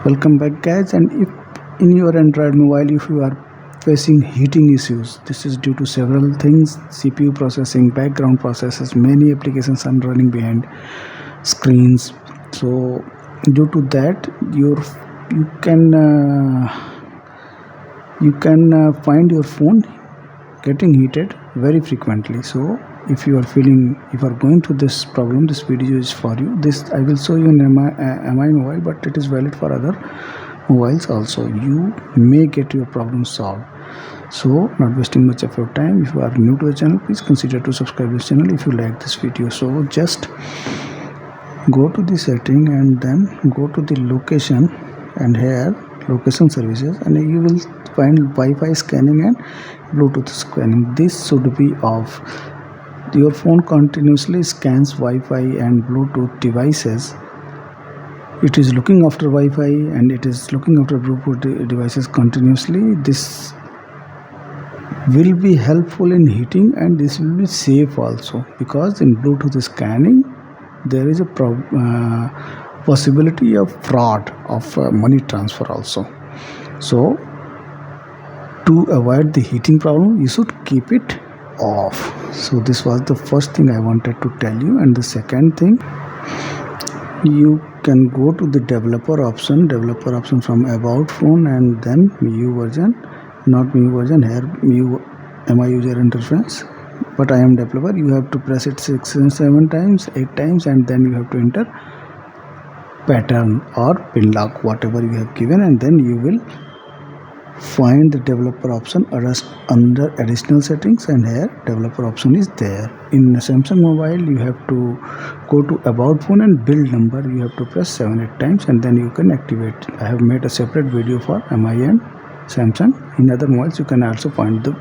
Welcome back guys, and if in your Android mobile if you are facing heating issues, this is due to several things: CPU processing, background processes, many applications are running behind screens. So due to that you can find your phone getting heated very frequently. So if you are going through this problem, this video is for you. This I will show you in MI mobile, but it is valid for other mobiles also. You may get your problem solved. So not wasting much of your time, if you are new to the channel, please consider to subscribe this channel if you like this video. So just go to the setting and then go to the location, and here location services, and you will find Wi-Fi scanning and Bluetooth scanning. This should be off. Your phone continuously scans Wi-Fi and Bluetooth devices. It is looking after Wi-Fi and it is looking after Bluetooth devices continuously. This will be helpful in heating, and this will be safe also, because in Bluetooth scanning there is a possibility of fraud of money transfer also. So to avoid the heating problem, you should keep it off. So this was the first thing I wanted to tell you. And the second thing, you can go to the developer option from about phone, and then MIUI version, not MIUI version, here MI user interface, but I am developer. You have to press it 6 and 7 times, 8 times, and then you have to enter pattern or pin lock, whatever you have given, and then you will find the developer option under additional settings, and here developer option is there. In Samsung mobile, you have to go to about phone and build number. You have to press 7-8 times, and then you can activate. I have made a separate video for MI and Samsung. In other mobiles you can also find the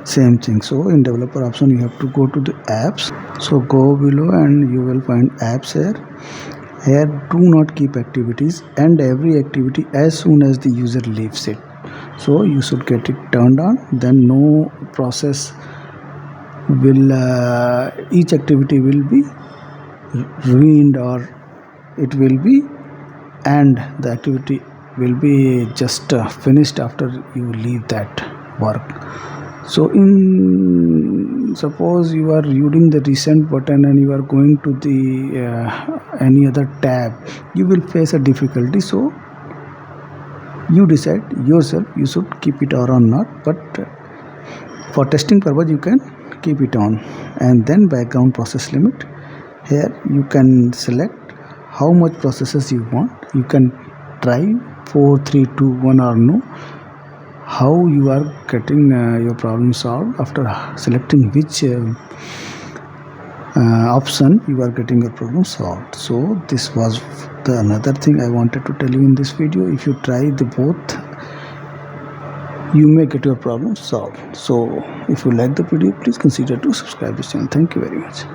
same thing. So in developer option, you have to go to the apps. So go below and you will find apps here. Here do not keep activities, and every activity as soon as the user leaves it. So you should get it turned on, then no process will each activity will be ruined, or it will be, and the activity will be just finished after you leave that work. So in suppose you are using the recent button and you are going to the any other tab, you will face a difficulty. So you decide yourself, you should keep it on or not, but for testing purpose you can keep it on. And then background process limit, here you can select how much processes you want. You can try 4, 3, 2, 1 or no, how you are getting your problem solved. After selecting which option, you are getting your problem solved. So this was the another thing I wanted to tell you in this video. If you try the both, you may get your problem solved. So if you like the video, please consider to subscribe this channel. Thank you very much.